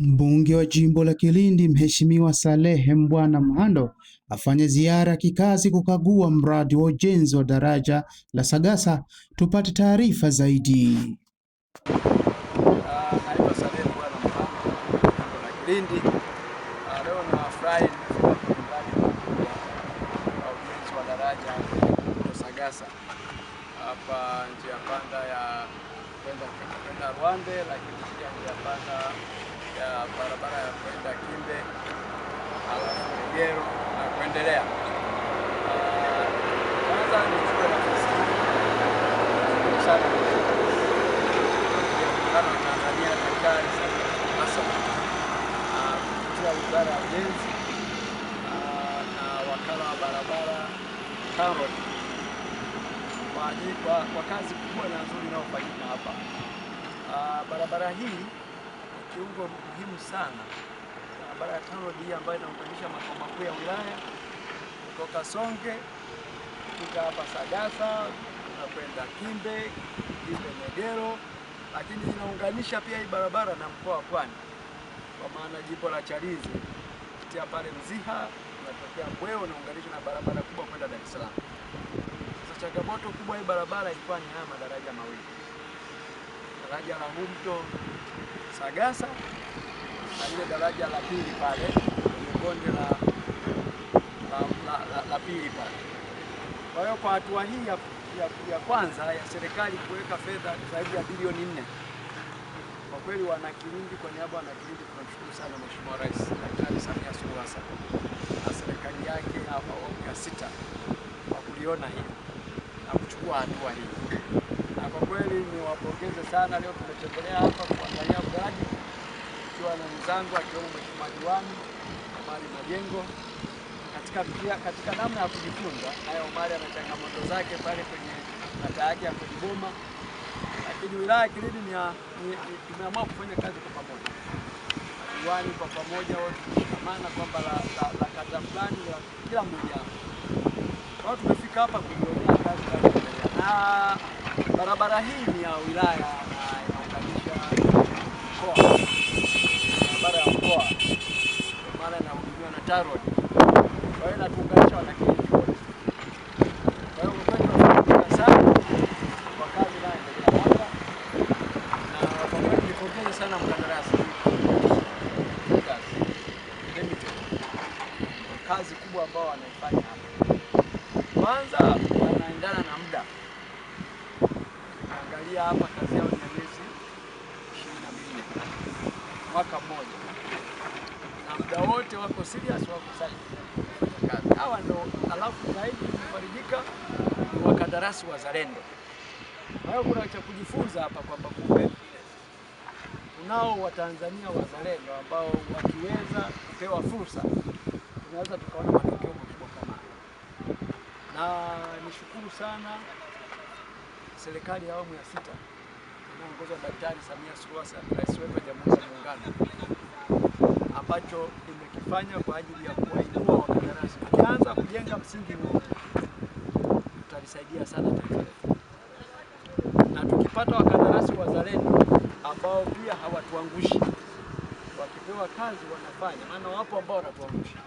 Mbunge wa jimbo la Kilindi Mheshimiwa Salehe Mbwana Mhando afanya ziara kikazi kukagua mradi wa ujenzi wa daraja la Sagasa. Tupate taarifa zaidi. Naitwa Salehe Mbwana Mhando wa Kilindi. Leo nafurahi kufika mradi wa ujenzi wa daraja la Sagasa hapa njia panda ya kwenda Rwande, lakini pia njia panda ya barabara ya kwenda Kimbe alafu Megero na kuendelea. Kwanza nichukue nafasi hii sana kwa Tanzania Daktari Samia Hassan kupitia Wizara ya Ujenzi na wakala wa barabara TANROADS kwa kazi kubwa na nzuri inayofanyika hapa. Barabara hii ni kiungo muhimu sana. Barabara ya TANROADS hii ambayo inaunganisha makao makuu ya wilaya kutoka Songe kufika hapa Sagasa na kwenda Kimbe Megero, lakini inaunganisha pia hii barabara na mkoa wa Pwani, kwa maana jimbo la Chalinze kupitia pale Mziha unatokea Mbweo unaunganisha na barabara kubwa kwenda Dar es Salaam. Sasa changamoto kubwa hii barabara ilikuwa ni haya madaraja mawili, daraja la Humto Sagasa na ile daraja la pili pale kwenye bonde la pili pale. Kwa hiyo kwa hatua hii ya kwanza ya serikali kuweka fedha zaidi ya bilioni 4, kwa kweli wana Kilindi, kwa niaba ya wana Kilindi tunamshukuru sana Mheshimiwa Rais Daktari Samia Suluhu Hassan na serikali yake ya awamu ya 6 kwa kuliona hili na kuchukua hatua hii. Na kwa kweli niwapongeze sana. Leo tumetembelea hapa kuangalia mradi ikiwa na wenzangu akiwemo Mheshimiwa Diwani Omari Majengo katika namna ya kujifunza. Haya, Omari ana changamoto zake pale kwenye kata yake ya Kujiboma, lakini wilaya Kilindi tumeamua kufanya kazi kwa pamoja. Diwani kwa pamoja wote tushikamana kwamba la kata fulani la kila mmoja. Kwa hiyo tumefika hapa kujionea kazi inayoendelea. Na barabara hii ni ya wilaya na inaunganisha mkoa, barabara ya mkoa, kwa maana inahudumiwa na TANROADS. Kwa hiyo inatuunganisha wana Kilindi wote. Kwa hiyo kwa tunashukuru sana kwa kazi inayoendelea hapa, na kwa kweli nipongeze sana mkandarasi kazi kubwa ambao wanaifanya hapa. Kwanza wanaendana na muda. Angalia hapa kazi yao ni miezi 24, mwaka mmoja, na muda wote wako serious, wako kazi. Hawa ndio alafu zaidi kufarijika ni wakandarasi wazalendo. Kwa hiyo kuna cha kujifunza hapa kwamba kumbe tunao Watanzania wazalendo ambao wakiweza kupewa fursa tunaweza tukaona matokeo makubwa kama haya. Na nishukuru sana serikali ya awamu ya 6 inayoongozwa na Daktari Samia Suluhu Hassan, Rais wetu wa Jamhuri ya Muungano, ambacho imekifanya kwa ajili ya kuwainua wakandarasi. Tukianza kujenga msingi huu tutalisaidia sana taifa letu, na tukipata wakandarasi wazalendo ambao pia hawatuangushi, wakipewa kazi wanafanya, maana wapo ambao wanatuangusha,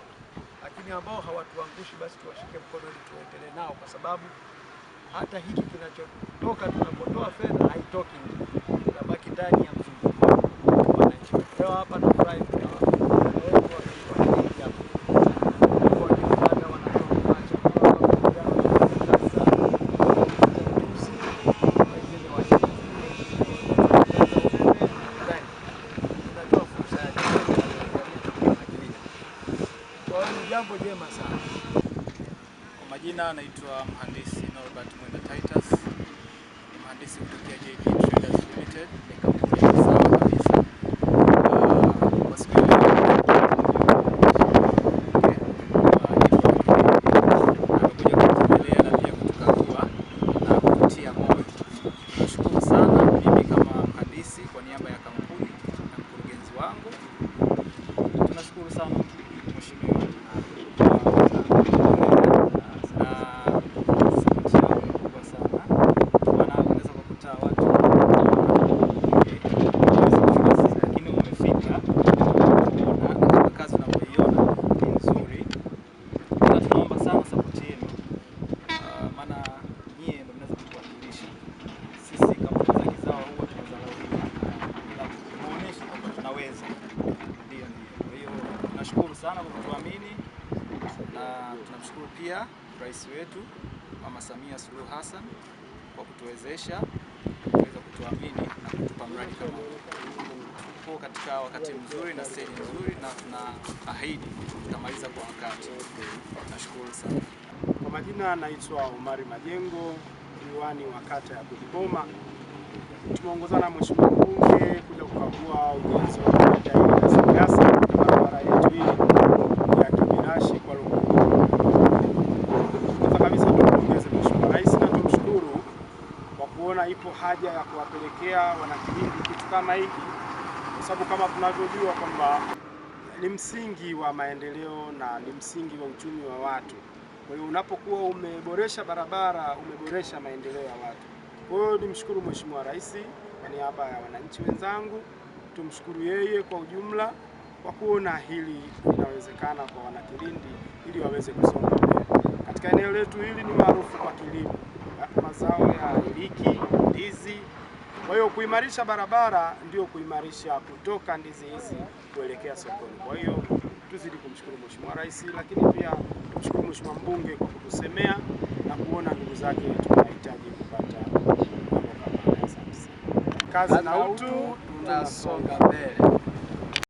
lakini ambao hawatuangushi basi tuwashike mkono ili tuendelee nao, kwa sababu hata hiki kinachotoka tunapotoa fedha haitoki nje, inabaki ndani ya mzunguko wa wananchi. Leo hapa na furahi jambo jema sana. Kwa majina naitwa Mhandisi Norbert Mwenda Titus, ni mhandisi kutoka JB Traders Limited, ni kampuni ya sawa kabisa. Kwa siku ya leo nakuja kutembelea na pia kutukagua na kutia moyo. Nashukuru sana mimi kama mhandisi kwa niaba ya kampuni na mkurugenzi wangu. Tunashukuru sana Mheshimiwa tunashukuru sana kwa kutuamini, na tunamshukuru pia rais wetu Mama Samia Suluhu Hassan kwa kutuwezesha kuweza kutuamini na kutupa mradi kama huu. Tupo katika wakati mzuri na stage nzuri, na tunaahidi tutamaliza kwa wakati. Nashukuru sana. Kwa majina naitwa Omari Majengo, diwani wa kata ya Buliboma. Tumeongozana na mheshimiwa mbunge kuja kukagua ujenzi wa daraja hili la Sagasa katika barabara yetu hii ya Kibirashi kwa Lukungu. Kwanza kabisa tumpongeze mheshimiwa rais na tumshukuru kwa kuona ipo haja ya kuwapelekea wanakilindi kitu kama hiki, kwa sababu kama tunavyojua kwamba ni msingi wa maendeleo na ni msingi wa uchumi wa watu. Kwa hiyo unapokuwa umeboresha barabara, umeboresha maendeleo ya watu. Kwa hiyo nimshukuru mheshimiwa rais kwa niaba ya wananchi wenzangu, tumshukuru yeye kwa ujumla kwa kuona hili linawezekana kwa wanakilindi ili waweze kusonga mbele. Katika eneo letu hili ni maarufu kwa kilimo, mazao ya iliki, ndizi. Kwa hiyo kuimarisha barabara ndio kuimarisha kutoka ndizi hizi kuelekea sokoni. Kwa hiyo tuzidi kumshukuru mheshimiwa rais, lakini pia tumshukuru mheshimiwa mbunge kwa kutusemea na kuona ndugu zake tunahitaji kupata mambo kama haya. Asante sana. Kazi na utu, tunasonga mbele.